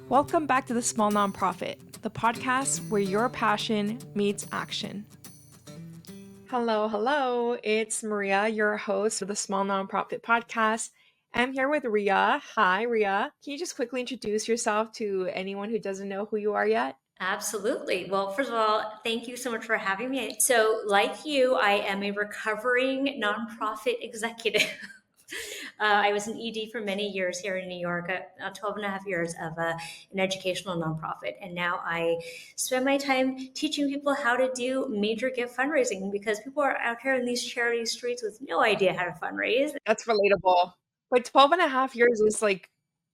Welcome back to The Small Nonprofit, the podcast where your passion meets action. Hello. It's Maria, your host of The Small Nonprofit Podcast. I'm here with Rhea. Hi, Rhea. Can you just quickly introduce yourself to anyone who doesn't know who you are yet? Absolutely. Well, first of all, thank you so much for having me. So, like you, I am a recovering nonprofit executive. I was an ED for many years here in New York, 12 and a half years of an educational nonprofit. And now I spend my time teaching people how to do major gift fundraising because people are out here in these charity streets with no idea how to fundraise. That's relatable. But 12 and a half years is like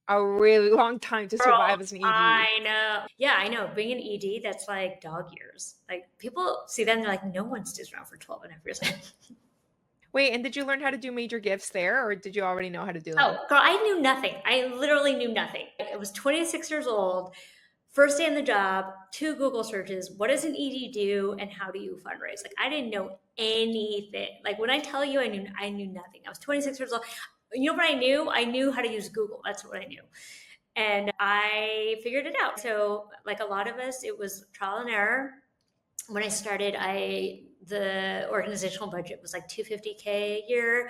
a really long time to Girl, survive as an ED. I know. Yeah, I know. Being an ED, that's like dog years. Like people see that and they're like, no one stays around for 12 and a half years. Wait, and did you learn how to do major gifts there, or did you already know how to do them? Oh, girl, I knew nothing. I literally knew nothing. I was 26 years old, first day on the job, 2 Google searches. What does an ED do and how do you fundraise? Like I didn't know anything. Like when I tell you I knew nothing. I was 26 years old. You know what I knew? I knew how to use Google. That's what I knew. And I figured it out. So, like a lot of us, it was trial and error. When I started, the organizational budget was like $250K a year.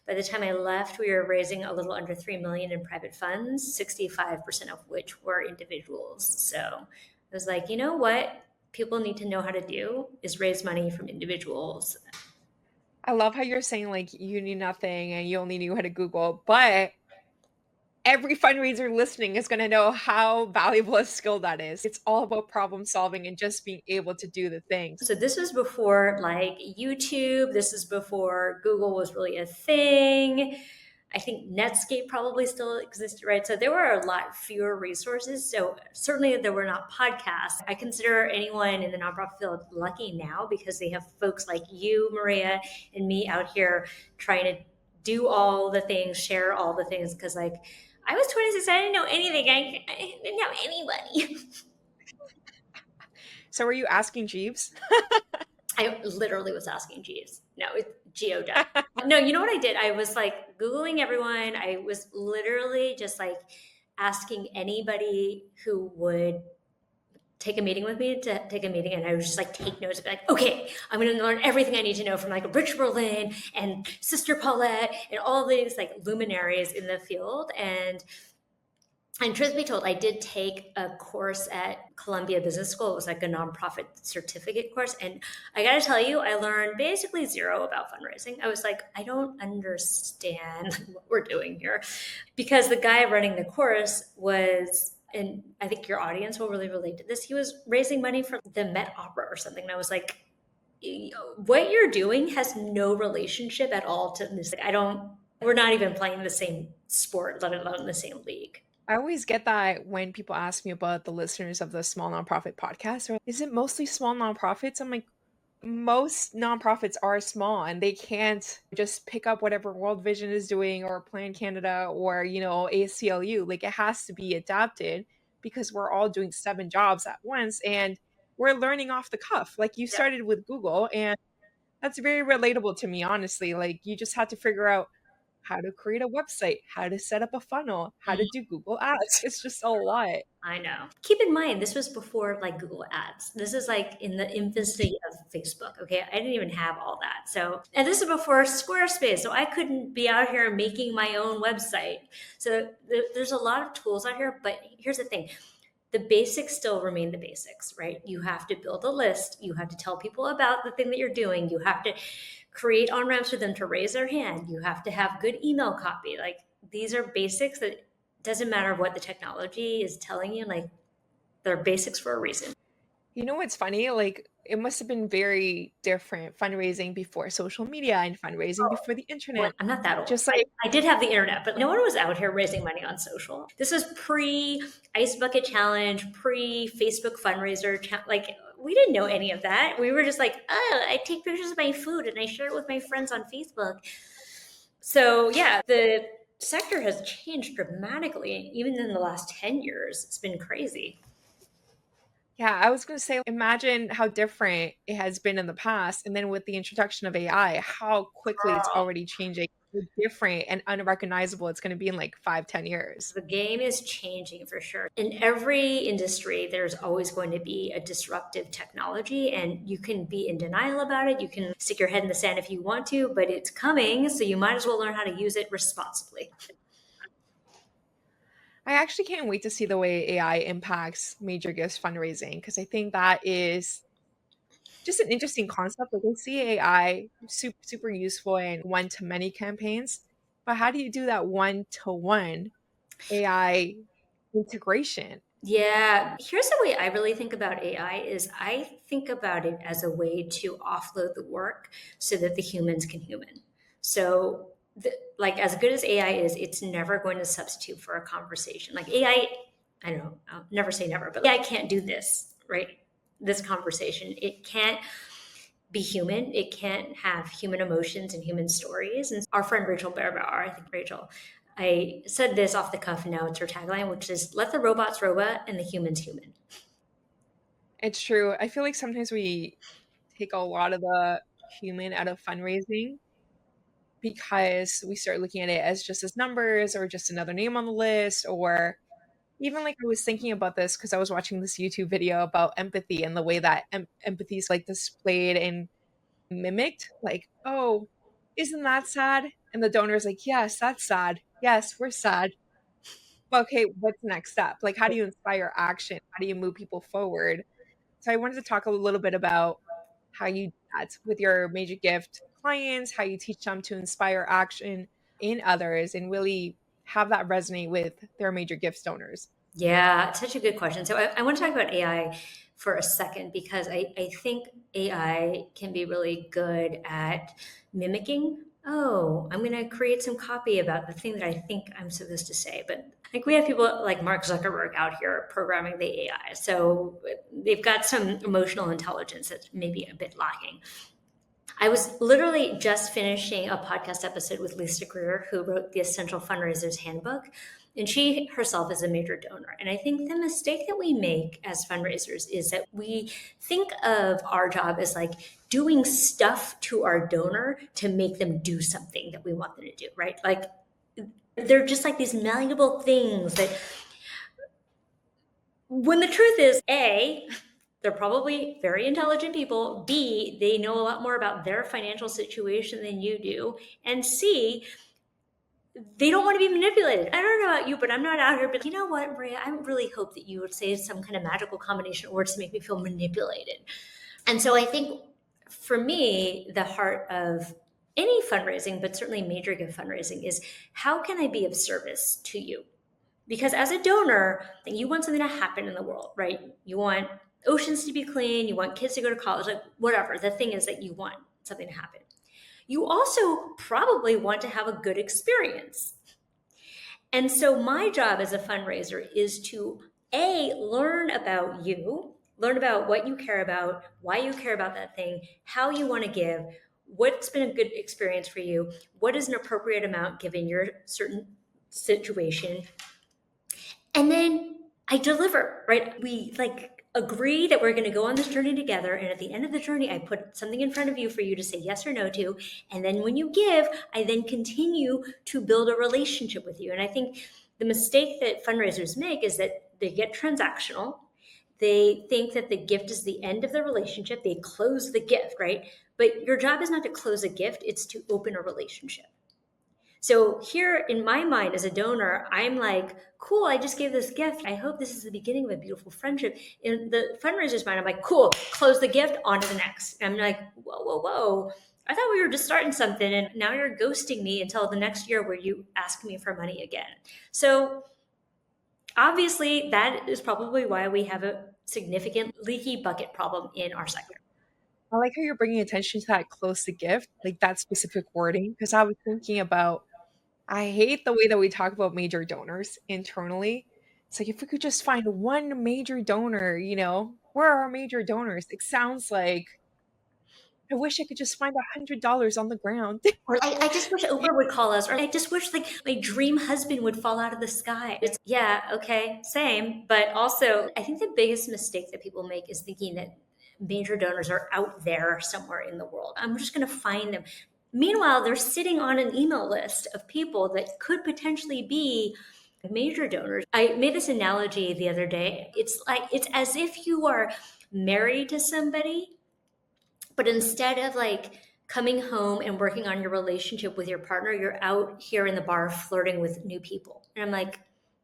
By the time I left, we were raising a little under 3 million in private funds, 65% of which were individuals. So I was like, you know what people need to know how to do is raise money from individuals. I love how you're saying like you knew nothing and you only knew how to Google, but every fundraiser listening is going to know how valuable a skill that is. It's all about problem solving and just being able to do the things. So this was before like YouTube. This is before Google was really a thing. I think Netscape probably still existed, right? So there were a lot fewer resources. So certainly there were not podcasts. I consider anyone in the nonprofit field lucky now because they have folks like you, Maria, and me out here trying to do all the things, share all the things. Because like I was 26, I didn't know anything. I didn't have anybody. So were you asking Jeeves? I literally was asking Jeeves. No, it's Geoduck. No, you know what I did? I was like Googling everyone. I was literally just like asking anybody who would take a meeting with me to take a meeting, and I would just like take notes, be like, okay, I'm going to learn everything I need to know from like Rich Berlin and Sister Paulette and all these like luminaries in the field. And truth be told, I did take a course at Columbia Business School. It was like a nonprofit certificate course. And I got to tell you, I learned basically zero about fundraising. I was like, I don't understand what we're doing here. Because the guy running the course was, and I think your audience will really relate to this, he was raising money for the Met Opera or something. And I was like, what you're doing has no relationship at all to this. We're not even playing the same sport, let alone the same league. I always get that when people ask me about the listeners of the Small Nonprofit Podcast, or is it mostly small nonprofits? I'm like, most nonprofits are small and they can't just pick up whatever World Vision is doing or Plan Canada or, ACLU. Like it has to be adapted because we're all doing 7 jobs at once and we're learning off the cuff. Like you started with Google, and that's very relatable to me, honestly. Like you just had to figure out how to create a website, how to set up a funnel, how to do Google Ads. It's just a lot. I know. Keep in mind, this was before like Google Ads. This is like in the infancy of Facebook. Okay. I didn't even have all that. So, and this is before Squarespace. So I couldn't be out here making my own website. So there's a lot of tools out here. But here's the thing, the basics still remain the basics, right? You have to build a list. You have to tell people about the thing that you're doing. You have to create on ramps for them to raise their hand. You have to have good email copy. Like these are basics that doesn't matter what the technology is telling you, like they're basics for a reason. You know what's funny? Like it must have been very different fundraising before social media and fundraising before the internet. Well, I'm not that old. Just like I did have the internet, but no one was out here raising money on social. This is pre Ice Bucket Challenge, pre Facebook fundraiser. Like we didn't know any of that. We were just like, oh, I take pictures of my food and I share it with my friends on Facebook. So yeah, the sector has changed dramatically. Even in the last 10 years, it's been crazy. Yeah, I was going to say, imagine how different it has been in the past. And then with the introduction of AI, how quickly it's already changing different and unrecognizable it's going to be in like 5, 10 years. The game is changing for sure. In every industry, there's always going to be a disruptive technology, and you can be in denial about it. You can stick your head in the sand if you want to, but it's coming, so you might as well learn how to use it responsibly. I actually can't wait to see the way AI impacts major gifts fundraising because I think that is just an interesting concept. Like I see AI super useful in one to many campaigns, but how do you do that one to one AI integration? Yeah, here's the way I really think about AI is I think about it as a way to offload the work so that the humans can human. So like as good as AI is, it's never going to substitute for a conversation. Like I don't know, I'll never say never, but AI can't do this, right? This conversation. It can't be human. It can't have human emotions and human stories. And our friend Rachel Berbauer, I think Rachel, I said this off the cuff and now it's her tagline, which is let the robots robot and the humans human. It's true. I feel like sometimes we take a lot of the human out of fundraising because we start looking at it as just as numbers or just another name on the list, or even like I was thinking about this because I was watching this YouTube video about empathy and the way that empathy is like displayed and mimicked. Like, oh, isn't that sad? And the donor is like, yes, that's sad. Yes, we're sad. Okay, what's the next step? Like, how do you inspire action? How do you move people forward? So I wanted to talk a little bit about how you do that with your major gift clients, how you teach them to inspire action in others and really have that resonate with their major gifts donors. Yeah, such a good question. So I want to talk about AI for a second because I think AI can be really good at mimicking. Oh, I'm going to create some copy about the thing that I think I'm supposed to say. But like we have people like Mark Zuckerberg out here programming the AI. So they've got some emotional intelligence that's maybe a bit lacking. I was literally just finishing a podcast episode with Lisa Greer, who wrote the Essential Fundraisers Handbook. And she herself is a major donor. And I think the mistake that we make as fundraisers is that we think of our job as like doing stuff to our donor to make them do something that we want them to do, right? Like they're just like these malleable things that, when the truth is, A, they're probably very intelligent people. B, they know a lot more about their financial situation than you do. And C, they don't want to be manipulated. I don't know about you, but I'm not out here. But you know what, Maria? I really hope that you would say some kind of magical combination of words to make me feel manipulated. And so I think for me, the heart of any fundraising, but certainly major gift fundraising, is how can I be of service to you? Because as a donor, you want something to happen in the world, right? You want oceans to be clean, you want kids to go to college, like whatever. The thing is that you want something to happen. You also probably want to have a good experience. And so my job as a fundraiser is to learn about you, learn about what you care about, why you care about that thing, how you want to give, what's been a good experience for you, what is an appropriate amount given your certain situation, and then I deliver, right? We like agree that we're going to go on this journey together. And at the end of the journey, I put something in front of you for you to say yes or no to. And then when you give, I then continue to build a relationship with you. And I think the mistake that fundraisers make is that they get transactional. They think that the gift is the end of the relationship. They close the gift, right? But your job is not to close a gift, it's to open a relationship. So here in my mind as a donor, I'm like, cool, I just gave this gift. I hope this is the beginning of a beautiful friendship. In the fundraiser's mind, I'm like, cool, close the gift, on to the next. And I'm like, whoa. I thought we were just starting something and now you're ghosting me until the next year where you ask me for money again. So obviously that is probably why we have a significant leaky bucket problem in our sector. I like how you're bringing attention to that close to gift, like that specific wording, because I was thinking about I hate the way that we talk about major donors internally. It's like if we could just find one major donor, where are our major donors? It sounds like I wish I could just find $100 on the ground. Or I just wish Oprah would call us, or I just wish like my dream husband would fall out of the sky. It's yeah, okay, same. But also, I think the biggest mistake that people make is thinking that major donors are out there somewhere in the world. I'm just going to find them. Meanwhile, they're sitting on an email list of people that could potentially be major donors. I made this analogy the other day. It's like, it's as if you are married to somebody, but instead of like coming home and working on your relationship with your partner, you're out here in the bar flirting with new people. And I'm like,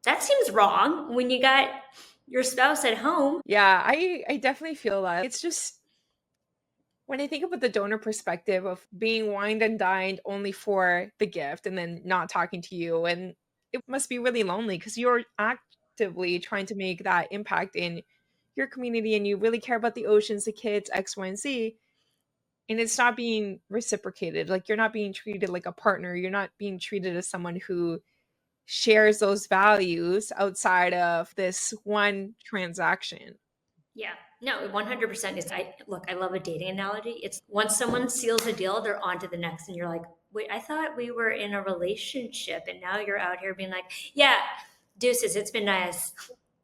that seems wrong when you got your spouse at home. Yeah, I definitely feel that. It's just when I think about the donor perspective of being wined and dined only for the gift and then not talking to you, and it must be really lonely because you're actively trying to make that impact in your community and you really care about the oceans, the kids, X, Y, and Z, and it's not being reciprocated. Like you're not being treated like a partner. You're not being treated as someone who shares those values outside of this one transaction. Yeah, no, 100% is. I look, I love a dating analogy. It's once someone seals a deal, they're on to the next, and you're like, wait, I thought we were in a relationship, and now you're out here being like, yeah, deuces, it's been nice.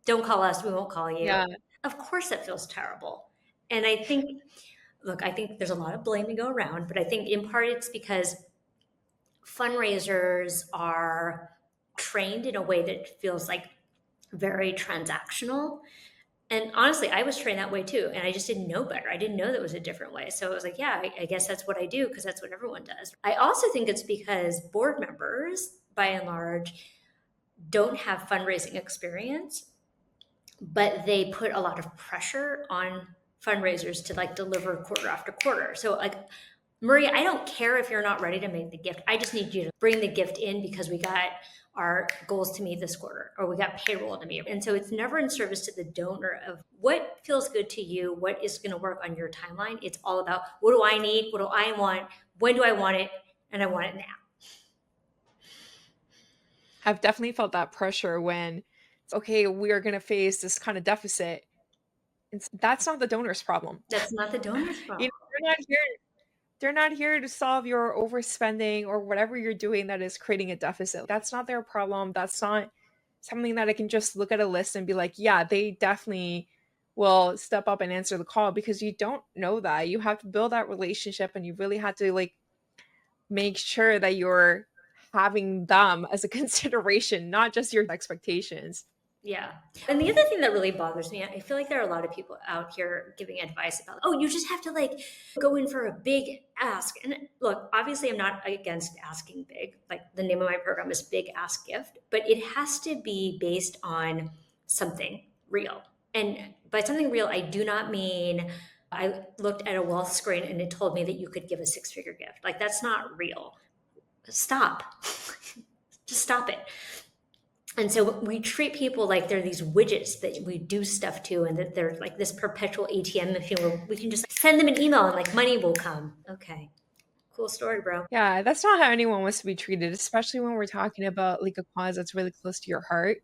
Don't call us, we won't call you. Yeah. Of course, that feels terrible. And I think, look, I think there's a lot of blame to go around, but I think in part it's because fundraisers are trained in a way that feels like very transactional. And honestly, I was trained that way too. And I just didn't know better. I didn't know that was a different way. So I was like, yeah, I guess that's what I do because that's what everyone does. I also think it's because board members, by and large, don't have fundraising experience, but they put a lot of pressure on fundraisers to like deliver quarter after quarter. So, like, Maria, I don't care if you're not ready to make the gift. I just need you to bring the gift in because we got our goals to meet this quarter or we got payroll to meet. And so it's never in service to the donor of what feels good to you, what is going to work on your timeline. It's all about what do I need? What do I want? When do I want it? And I want it now. I've definitely felt that pressure when, okay, we are going to face this kind of deficit. That's not the donor's problem. That's not the donor's You problem. know, they're not here to solve your overspending or whatever you're doing that is creating a deficit. That's not their problem. That's not something that I can just look at a list and be like, yeah, they definitely will step up and answer the call because you don't know that. You have to build that relationship and you really have to like make sure that you're having them as a consideration, not just your expectations. Yeah. And the other thing that really bothers me, I feel like there are a lot of people out here giving advice about, oh, you just have to like go in for a big ask. And look, obviously, I'm not against asking big. Like the name of my program is Big Ask Gift, but it has to be based on something real. And by something real, I do not mean I looked at a wealth screen and it told me that you could give a six-figure gift. Like that's not real. Stop. Just stop it. And so we treat people like they're these widgets that we do stuff to, and that they're like this perpetual ATM machine where we can just send them an email and like money will come. Okay, cool story, bro. Yeah, that's not how anyone wants to be treated, especially when we're talking about like a cause that's really close to your heart.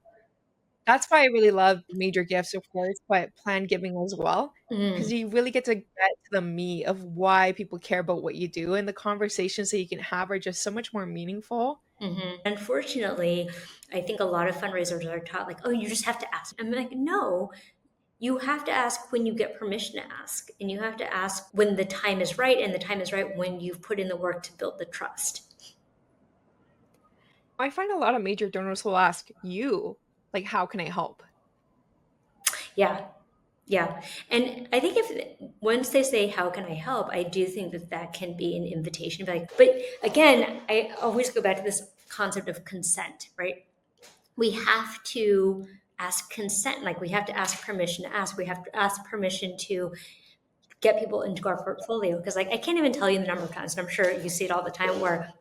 That's why I really love major gifts, of course, but planned giving as well, because Mm, you really get to get to the meat of why people care about what you do, and the conversations that you can have are just so much more meaningful. Unfortunately, I think a lot of fundraisers are taught like, oh, you just have to ask. I'm like, no, you have to ask when you get permission to ask, and you have to ask when the time is right, and the time is right when you've put in the work to build the trust. I find a lot of major donors will ask you, like, "How can I help?" Yeah, yeah. And I think if once they say, how can I help? I do think that that can be an invitation. Like, but again, I always go back to this concept of consent, right? We have to ask consent. Like we have to ask permission to ask. We have to ask permission to get people into our portfolio. Because like I can't even tell you the number of times, and I'm sure you see it all the time, where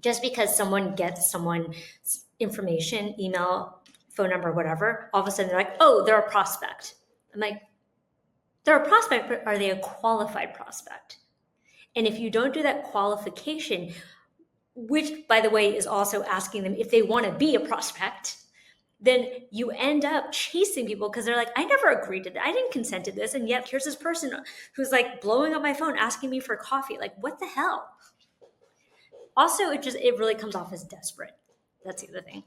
just because someone gets someone's information, email, phone number, whatever, all of a sudden they're like, oh, they're a prospect. I'm like, they're a prospect, but are they a qualified prospect? And if you don't do that qualification, which by the way is also asking them if they want to be a prospect, then you end up chasing people because they're like, I never agreed to that. I didn't consent to this. And yet here's this person who's like blowing up my phone asking me for coffee. Like, what the hell? Also, it really comes off as desperate. That's the other thing.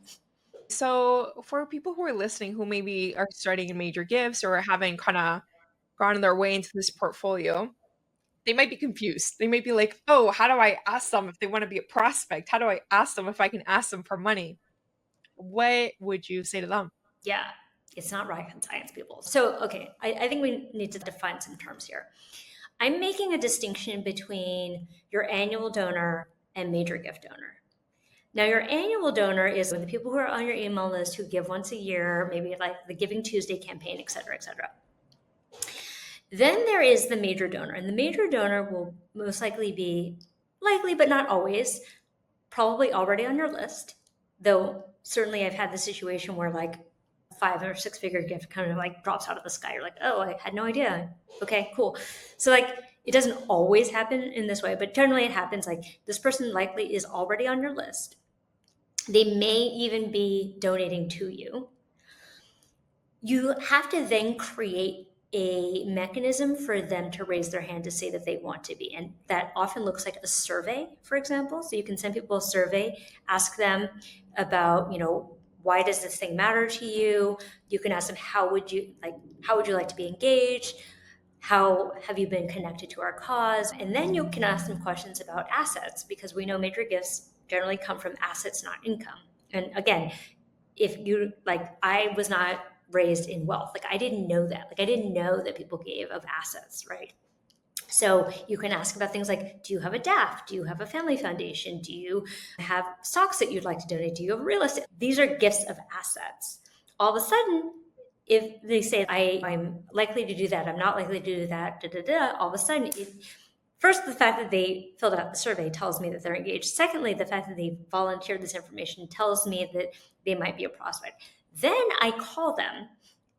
So, for people who are listening who maybe are starting in major gifts or haven't kinda gotten their way into this portfolio, They might be confused. They might be like, "Oh, how do I ask them if they wanna be a prospect? How do I ask them if I can ask them for money?" What would you say to them? Yeah, it's not rocket science, people. So, okay, I think we need to define some terms here. I'm making a distinction between your annual donor and major gift donor. Now, your annual donor is the people who are on your email list who give once a year, maybe like the Giving Tuesday campaign, et cetera, et cetera. Then there is the major donor, and the major donor will most likely be, likely but not always, probably already on your list. Though certainly I've had the situation where like 5 or 6 figure gift kind of like drops out of the sky. You're like, oh, I had no idea. Okay, cool. So like it doesn't always happen in this way, but generally it happens like this person likely is already on your list. They may even be donating to you. You have to then create a mechanism for them to raise their hand to say that they want to be. And that often looks like a survey, for example. So you can send people a survey, ask them about, why does this thing matter to you? You can ask them, how would you like to be engaged? How have you been connected to our cause? And then you can ask them questions about assets, because we know major gifts generally come from assets, not income. And again, if you like, I was not raised in wealth. Like I didn't know that. Like I didn't know that people gave of assets, right? So you can ask about things like, do you have a DAF? Do you have a family foundation? Do you have stocks that you'd like to donate? Do you have real estate? These are gifts of assets. All of a sudden, if they say, I'm likely to do that, I'm not likely to do that, all of a sudden, first, the fact that they filled out the survey tells me that they're engaged. Secondly, the fact that they volunteered this information tells me that they might be a prospect. Then I call them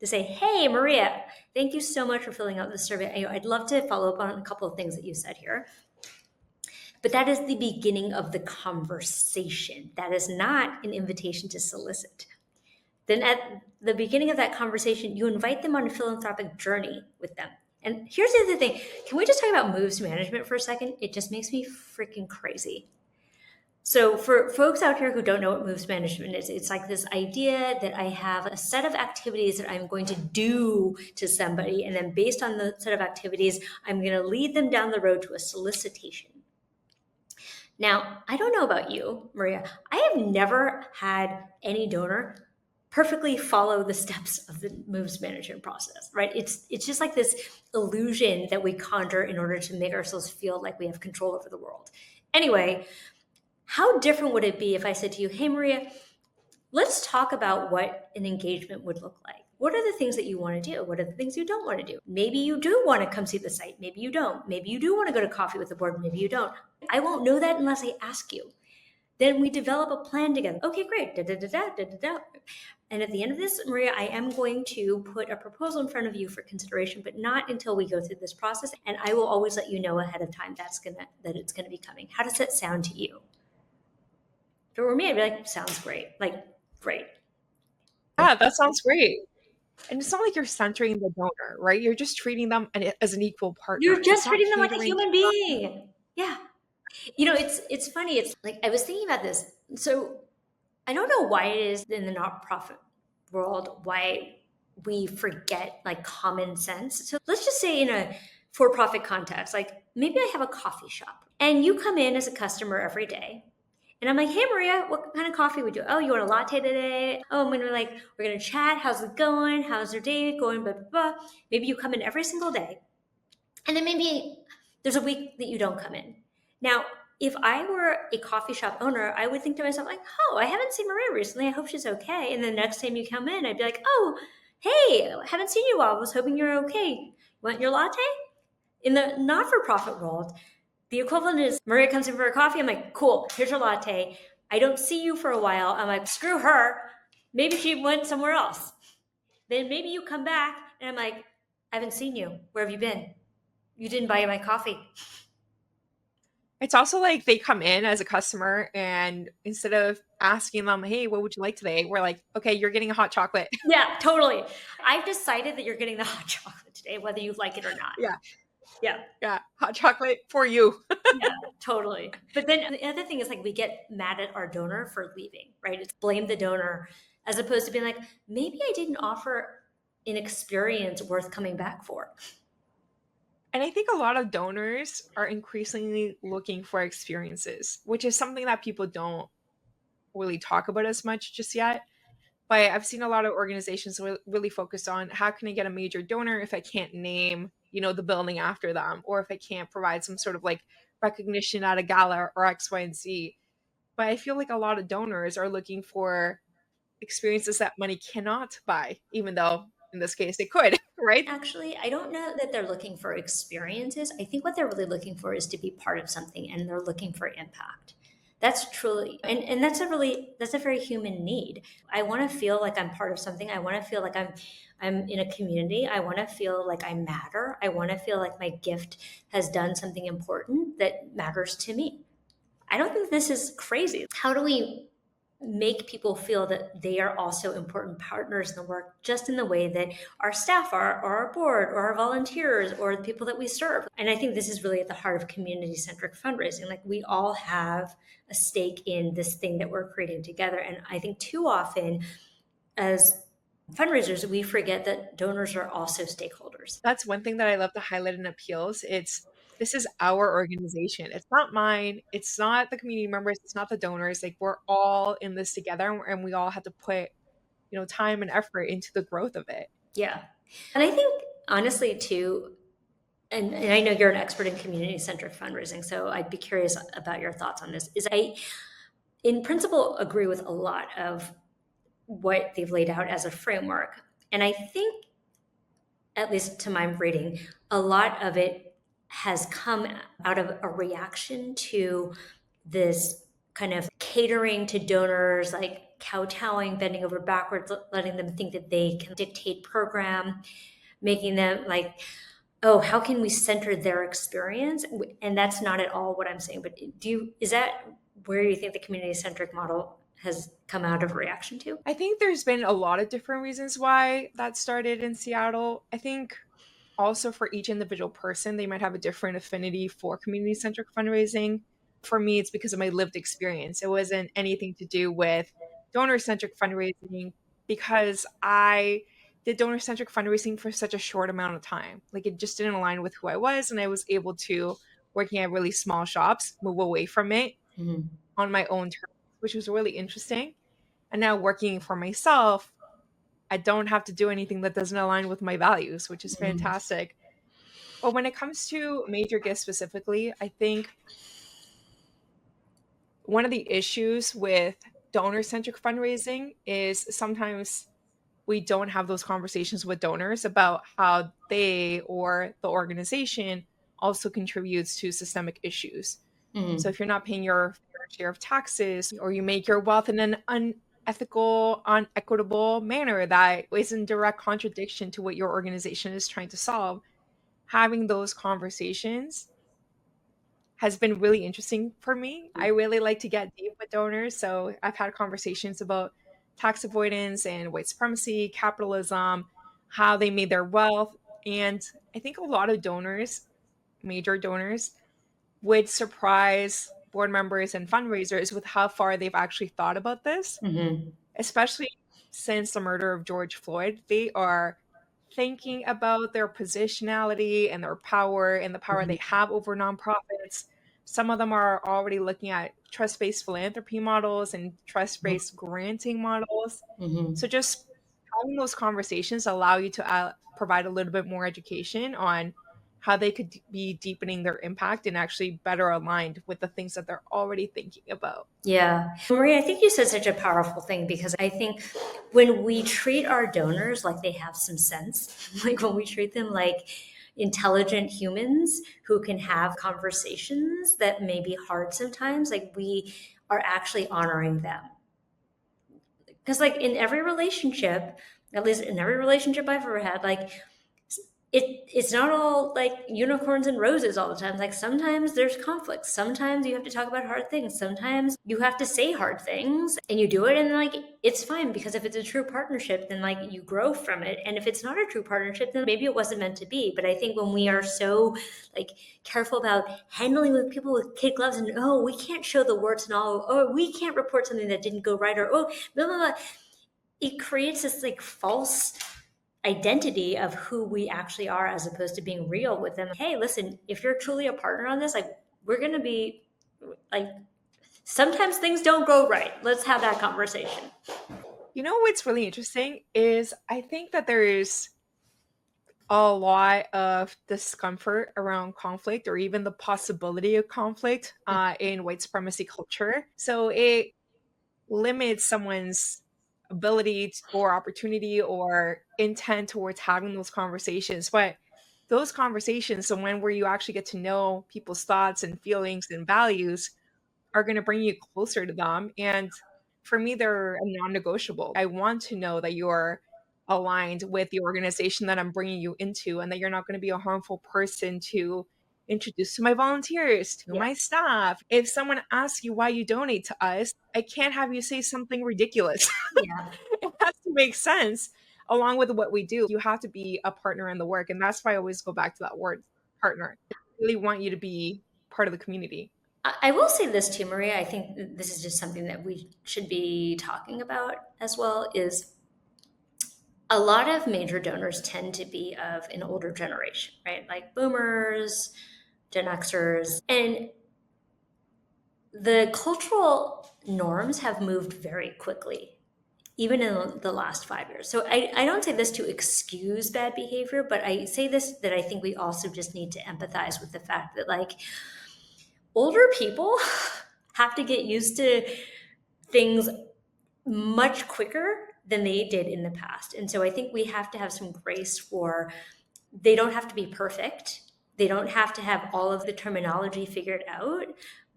to say, hey, Maria, thank you so much for filling out the survey. I'd love to follow up on a couple of things that you said here. But that is the beginning of the conversation. That is not an invitation to solicit. Then at the beginning of that conversation, you invite them on a philanthropic journey with them. And here's the other thing. Can we just talk about moves management for a second? It just makes me freaking crazy. So for folks out here who don't know what moves management is, it's like this idea that I have a set of activities that I'm going to do to somebody. And then based on the set of activities, I'm going to lead them down the road to a solicitation. Now, I don't know about you, Maria. I have never had any donor perfectly follow the steps of the moves management process, right? It's just like this illusion that we conjure in order to make ourselves feel like we have control over the world. Anyway, how different would it be if I said to you, hey, Maria, let's talk about what an engagement would look like. What are the things that you want to do? What are the things you don't want to do? Maybe you do want to come see the site. Maybe you don't. Maybe you do want to go to coffee with the board. Maybe you don't. I won't know that unless I ask you. Then we develop a plan together. Okay, great. Da, da, da, da, da, da, da. And at the end of this, Maria, I am going to put a proposal in front of you for consideration, but not until we go through this process. And I will always let you know ahead of time that it's gonna be coming. How does that sound to you? If it were me, I'd be like, sounds great. Like, great. Yeah, that sounds great. And it's not like you're centering the donor, right? You're just treating them as an equal partner. You're It's just not treating them like a catering to human being. Yeah. It's funny. It's like I was thinking about this. So I don't know why it is in the nonprofit world why we forget like common sense. So let's just say in a for-profit context, like maybe I have a coffee shop and you come in as a customer every day. And I'm like, hey Maria, what kind of coffee would you? Oh, you want a latte today? Oh, we're gonna chat. How's it going? How's your day going? Blah blah blah. Maybe you come in every single day, and then maybe there's a week that you don't come in. Now, if I were a coffee shop owner, I would think to myself, like, oh, I haven't seen Maria recently. I hope she's okay. And then the next time you come in, I'd be like, oh, hey, I haven't seen you in a while. I was hoping you're okay. Want your latte? In the not for profit world, the equivalent is Maria comes in for a coffee. I'm like, cool, here's your latte. I don't see you for a while. I'm like, screw her. Maybe she went somewhere else. Then maybe you come back and I'm like, I haven't seen you. Where have you been? You didn't buy my coffee. It's also like they come in as a customer and instead of asking them, "Hey, what would you like today?" We're like, "Okay, you're getting a hot chocolate." Yeah, totally. I've decided that you're getting the hot chocolate today, whether you like it or not. Yeah. Yeah. Yeah, hot chocolate for you. Yeah, totally. But then the other thing is like we get mad at our donor for leaving, right? It's blame the donor as opposed to being like, maybe I didn't offer an experience worth coming back for. And I think a lot of donors are increasingly looking for experiences, which is something that people don't really talk about as much just yet. But I've seen a lot of organizations really focus on how can I get a major donor if I can't name, the building after them, or if I can't provide some sort of like recognition at a gala or X, Y, and Z. But I feel like a lot of donors are looking for experiences that money cannot buy, even though in this case it could, right? Actually, I don't know that they're looking for experiences. I think what they're really looking for is to be part of something, and they're looking for impact. That's truly, and that's a very human need. I want to feel like I'm part of something. I want to feel like I'm in a community. I want to feel like I matter. I want to feel like my gift has done something important that matters to me. I don't think this is crazy. How do we make people feel that they are also important partners in the work, just in the way that our staff are, or our board, or our volunteers, or the people that we serve? And I think this is really at the heart of community-centric fundraising. Like, we all have a stake in this thing that we're creating together. And I think too often as fundraisers, we forget that donors are also stakeholders. That's one thing that I love to highlight in appeals. This is our organization. It's not mine. It's not the community members. It's not the donors. Like we're all in this together, and we all have to put, time and effort into the growth of it. Yeah. And I think honestly too, and I know you're an expert in community-centric fundraising, so I'd be curious about your thoughts on this. Is I, in principle, agree with a lot of what they've laid out as a framework, and I think, at least to my reading, a lot of it has come out of a reaction to this kind of catering to donors, like kowtowing, bending over backwards, letting them think that they can dictate program, making them like, oh, how can we center their experience? And that's not at all what I'm saying. But is that where you think the community centric model has come out of reaction to? I think there's been a lot of different reasons why that started in Seattle. I think also for each individual person, they might have a different affinity for community centric fundraising. For me, it's because of my lived experience. It wasn't anything to do with donor centric fundraising because I did donor centric fundraising for such a short amount of time. Like it just didn't align with who I was. And I was able to, working at really small shops, move away from it Mhm. on my own terms, which was really interesting. And now working for myself, I don't have to do anything that doesn't align with my values, which is Mhm. fantastic. But when it comes to major gifts specifically, I think one of the issues with donor centric fundraising is sometimes we don't have those conversations with donors about how they or the organization also contributes to systemic issues. So Mhm. if you're not paying your fair share of taxes or you make your wealth in an unethical, unequitable manner that is in direct contradiction to what your organization is trying to solve, having those conversations has been really interesting for me. I really like to get deep with donors. So I've had conversations about tax avoidance and white supremacy, capitalism, how they made their wealth. And I think a lot of donors, major donors, would surprise board members and fundraisers with how far they've actually thought about this, Mhm. especially since the murder of George Floyd. They are thinking about their positionality and their power and the power Mhm. they have over nonprofits. Some of them are already looking at trust based philanthropy models and trust based granting models. So, Mhm. just having those conversations allow you to provide a little bit more education on how they could be deepening their impact and actually better aligned with the things that they're already thinking about. Yeah. Marie, I think you said such a powerful thing, because I think when we treat our donors like they have some sense, like when we treat them like intelligent humans who can have conversations that may be hard sometimes, like we are actually honoring them. Because, like, in every relationship, at least in every relationship I've ever had, like, it's not all like unicorns and roses all the time. Like, sometimes there's conflict. Sometimes you have to talk about hard things. Sometimes you have to say hard things, and you do it, and like it's fine, because if it's a true partnership, then like you grow from it. And if it's not a true partnership, then maybe it wasn't meant to be. But I think when we are so like careful about handling with people with kid gloves, and oh, we can't show the warts and all, or we can't report something that didn't go right, or oh, blah blah blah, it creates this like false identity of who we actually are, as opposed to being real with them. Hey, listen, if you're truly a partner on this, like, we're going to be like, sometimes things don't go right. Let's have that conversation. You know what's really interesting is I think that there is a lot of discomfort around conflict or even the possibility of conflict in white supremacy culture. So it limits someone's ability or opportunity or intent towards having those conversations. But those conversations, so when where you actually get to know people's thoughts and feelings and values, are going to bring you closer to them. And for me, they're a non-negotiable. I want to know that you're aligned with the organization that I'm bringing you into, and that you're not going to be a harmful person to introduce to my volunteers, to Yeah. my staff. If someone asks you why you donate to us, I can't have you say something ridiculous. Yeah. It has to make sense along with what we do. You have to be a partner in the work. And that's why I always go back to that word, partner. I really want you to be part of the community. I will say this too, Maria. I think this is just something that we should be talking about as well. Is a lot of major donors tend to be of an older generation, right? Like boomers, Gen Xers, and the cultural norms have moved very quickly, even in the last 5 years. So I don't say this to excuse bad behavior, but I say this that I think we also just need to empathize with the fact that, like, older people have to get used to things much quicker than they did in the past. And so I think we have to have some grace for, they don't have to be perfect. They don't have to have all of the terminology figured out.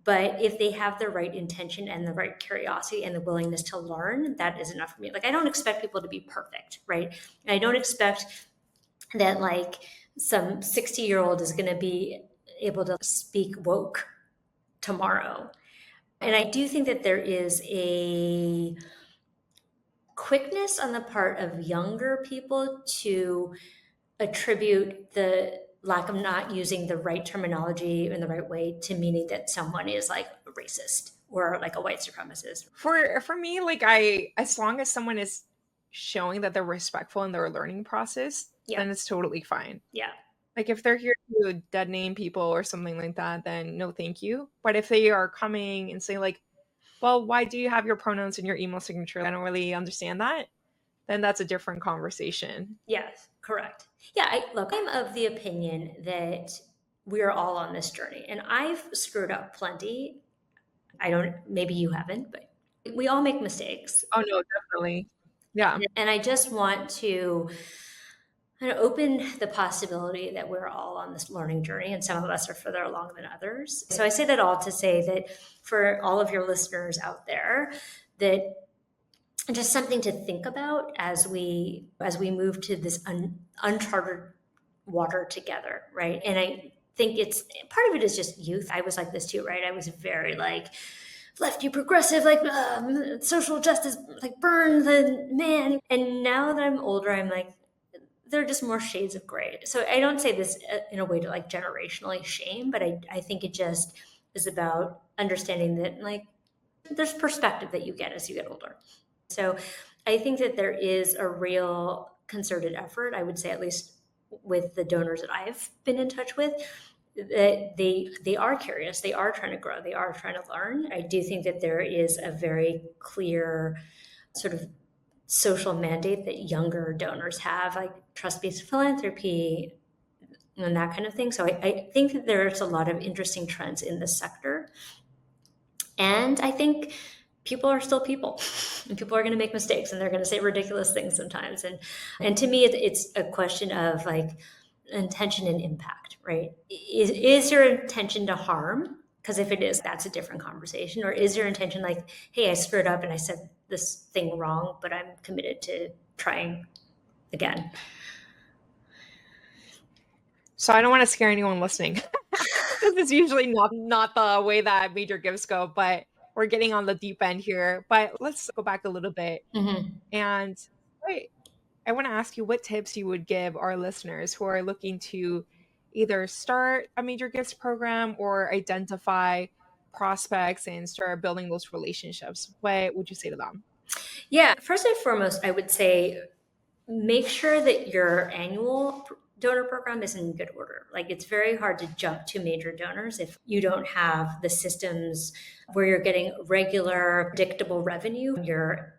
But if they have the right intention and the right curiosity and the willingness to learn, that is enough for me. Like, I don't expect people to be perfect, right? I don't expect that, like, some 60-year-old is going to be able to speak woke tomorrow. And I do think that there is a quickness on the part of younger people to attribute the lack of not using the right terminology in the right way to meaning that someone is like a racist or like a white supremacist. For me, like, I as long as someone is showing that they're respectful in their learning process, Yeah. then it's totally fine. Yeah. Like, if they're here to dead name people or something like that, then no thank you. But if they are coming and saying like, "Well, why do you have your pronouns in your email signature? I don't really understand that." Then that's a different conversation. Yes, correct. Yeah, look, I'm of the opinion that we're all on this journey, and I've screwed up plenty. I don't, maybe you haven't, but we all make mistakes. Oh no, definitely. Yeah. And I just want to kind of open the possibility that we're all on this learning journey, and some of us are further along than others. So I say that all to say that for all of your listeners out there, that just something to think about as we move to this uncharted water together, right? And I think it's part of it is just youth. I was like this too, right? I was very like lefty progressive, like social justice, like burn the man. And now that I'm older, I'm like, they're just more shades of gray. So I don't say this in a way to like generationally shame, but I think it just is about understanding that, like, there's perspective that you get as you get older. So I think that there is a real concerted effort, I would say, at least with the donors that I've been in touch with, that they are curious, they are trying to grow, they are trying to learn. I do think that there is a very clear sort of social mandate that younger donors have, like trust-based philanthropy and that kind of thing. So I think that there's a lot of interesting trends in this sector. And I think people are still people, and people are going to make mistakes, and they're going to say ridiculous things sometimes. And to me, it's a question of like intention and impact, right? Is your intention to harm? Because if it is, that's a different conversation. Or is your intention like, hey, I screwed up and I said this thing wrong, but I'm committed to trying again. So I don't want to scare anyone listening. This is usually not the way that major gifts go, but we're getting on the deep end here. But let's go back a little bit. Mm-hmm. And wait, I want to ask you what tips you would give our listeners who are looking to either start a major gifts program or identify prospects and start building those relationships. What would you say to them? Yeah, first and foremost, I would say make sure that your annual donor program is in good order. Like, it's very hard to jump to major donors if you don't have the systems where you're getting regular, predictable revenue, your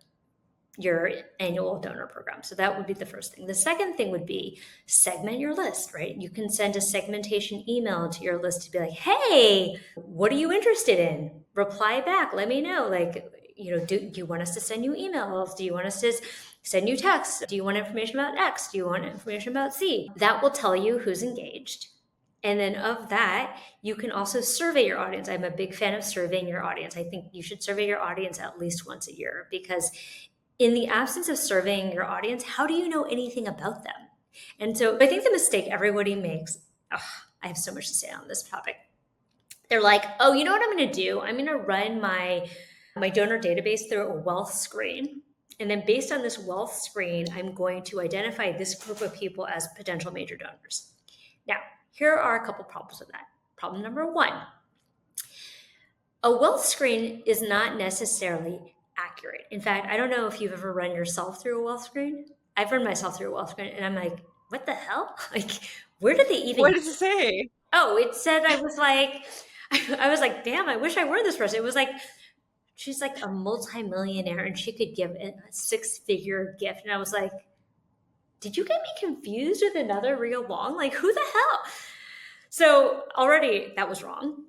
annual donor program. So that would be the first thing. The second thing would be segment your list, right? You can send a segmentation email to your list to be like, hey, what are you interested in? Reply back. Let me know. Like, do you want us to send you emails? Do you want us to send you texts? Do you want information about X? Do you want information about Z? That will tell you who's engaged. And then of that, you can also survey your audience. I'm a big fan of surveying your audience. I think you should survey your audience at least once a year, because in the absence of surveying your audience, how do you know anything about them? And so I think the mistake everybody makes, I have so much to say on this topic. They're like, oh, you know what I'm going to do? I'm going to run my donor database through a wealth screen. And then based on this wealth screen, I'm going to identify this group of people as potential major donors. Now, here are a couple problems with that. Problem number one, a wealth screen is not necessarily accurate. In fact, I don't know if you've ever run yourself through a wealth screen. I've run myself through a wealth screen, and I'm like, what the hell? Like, where did they even? What does it say? Oh, it said I was like, damn, I wish I were this person. It was like, she's like a multimillionaire, and she could give a 6-figure gift, and I was like, did you get me confused with another Rhea Wong? Like, who the hell? So already that was wrong.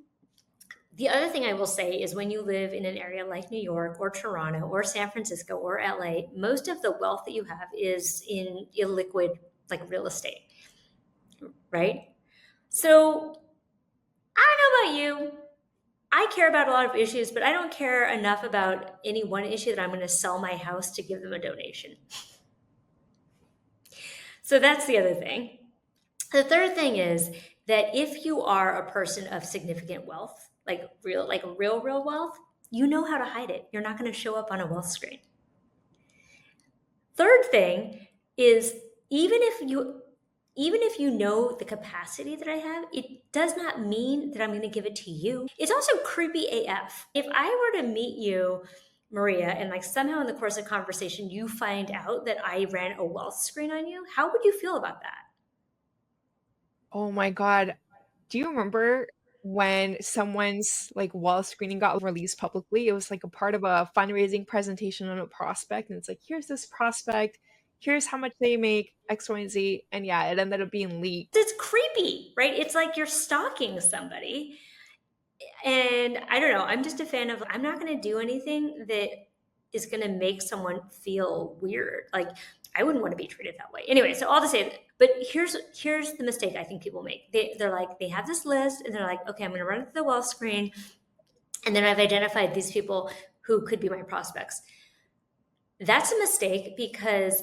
The other thing I will say is, when you live in an area like New York or Toronto or San Francisco or LA, most of the wealth that you have is in illiquid, like real estate, right? So I don't know about you. I care about a lot of issues, but I don't care enough about any one issue that I'm going to sell my house to give them a donation. So that's the other thing. The third thing is that if you are a person of significant wealth, like real wealth, you know how to hide it. You're not going to show up on a wealth screen. Third thing is, even if you know the capacity that I have, it does not mean that I'm going to give it to you. It's also creepy AF. If I were to meet you, Maria, and like somehow in the course of conversation, you find out that I ran a wealth screen on you, how would you feel about that? Oh my God. Do you remember when someone's like wealth screening got released publicly? It was like a part of a fundraising presentation on a prospect, and it's like, here's this prospect, here's how much they make, X, Y, and Z. And yeah, it ended up being leaked. It's creepy, right? It's like you're stalking somebody. And I don't know, I'm just a fan of, I'm not going to do anything that is going to make someone feel weird. Like, I wouldn't want to be treated that way. Anyway, so all to say that, but here's the mistake I think people make. They're like, they have this list and they're like, okay, I'm going to run it through the wealth screen. And then I've identified these people who could be my prospects. That's a mistake, because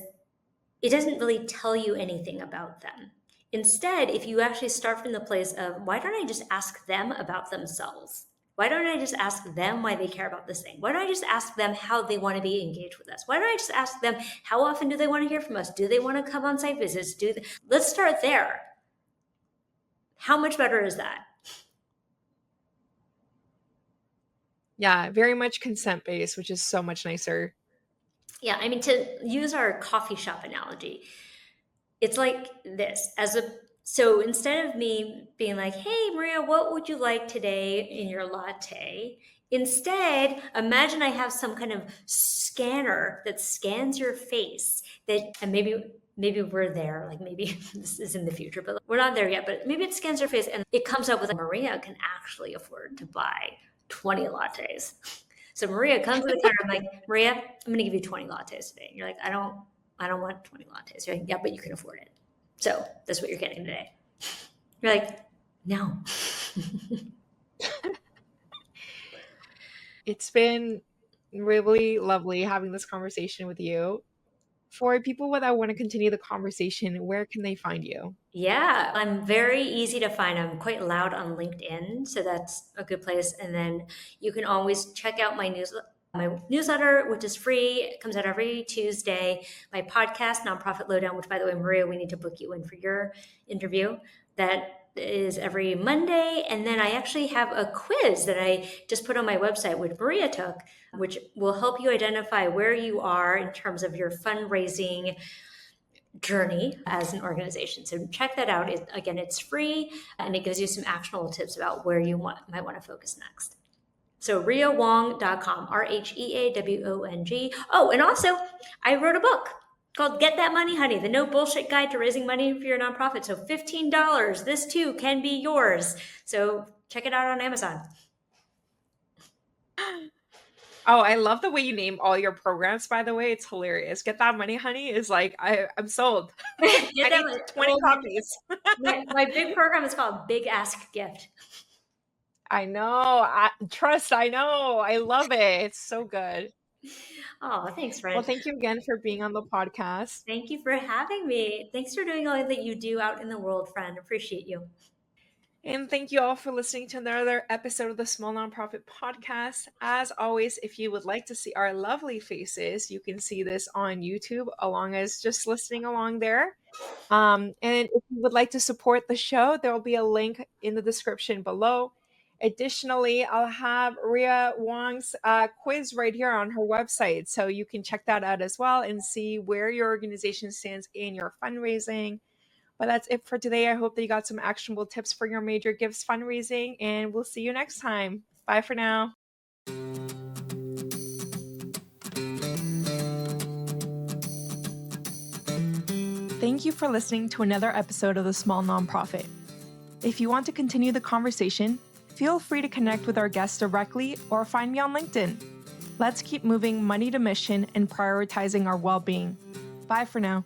it doesn't really tell you anything about them. Instead, if you actually start from the place of, why don't I just ask them about themselves? Why don't I just ask them why they care about this thing? Why don't I just ask them how they want to be engaged with us? Why don't I just ask them, how often do they want to hear from us? Do they want to come on site visits? Let's start there. How much better is that? Yeah, very much consent based, which is so much nicer. Yeah, I mean, to use our coffee shop analogy, it's like this. So instead of me being like, hey, Maria, what would you like today in your latte? Instead, imagine I have some kind of scanner that scans your face, and maybe we're there, like maybe this is in the future, but we're not there yet, but maybe it scans your face and it comes up with, Maria can actually afford to buy 20 lattes. So Maria comes to the counter. I'm like, Maria, I'm going to give you 20 lattes today. And you're like, I don't want 20 lattes. You're like, yeah, but you can afford it. So that's what you're getting today. You're like, no. It's been really lovely having this conversation with you. For people that want to continue the conversation, where can they find you? Yeah, I'm very easy to find. I'm quite loud on LinkedIn, so that's a good place. And then you can always check out my newsletter, which is free. It comes out every Tuesday. My podcast, Nonprofit Lowdown, which, by the way, Maria, we need to book you in for your interview. That is every Monday. And then I actually have a quiz that I just put on my website, which Maria took, which will help you identify where you are in terms of your fundraising journey as an organization. So check that out. Again, it's free and it gives you some actionable tips about where you might want to focus next. So rheawong.com, RHEAWONG. Oh, and also I wrote a book called Get That Money, Honey, the no bullshit guide to raising money for your nonprofit. So $15, this too can be yours. So check it out on Amazon. Oh, I love the way you name all your programs, by the way. It's hilarious. Get That Money, Honey is like, I'm sold. I Get that need money. 20 copies. My big program is called Big Ask Gift. I know. I know. I love it. It's so good. Oh, thanks, Well, friend. thank you again for being on the podcast. Thank you for having me. Thanks for doing all that you do out in the world, friend. Appreciate you. And thank you all for listening to another episode of the Small Nonprofit Podcast. As always, if you would like to see our lovely faces, you can see this on YouTube along as just listening along there. And if you would like to support the show, there will be a link in the description below. Additionally, I'll have Rhea Wong's quiz right here on her website. So you can check that out as well and see where your organization stands in your fundraising. But that's it for today. I hope that you got some actionable tips for your major gifts fundraising, and we'll see you next time. Bye for now. Thank you for listening to another episode of The Small Nonprofit. If you want to continue the conversation, feel free to connect with our guests directly or find me on LinkedIn. Let's keep moving money to mission and prioritizing our well-being. Bye for now.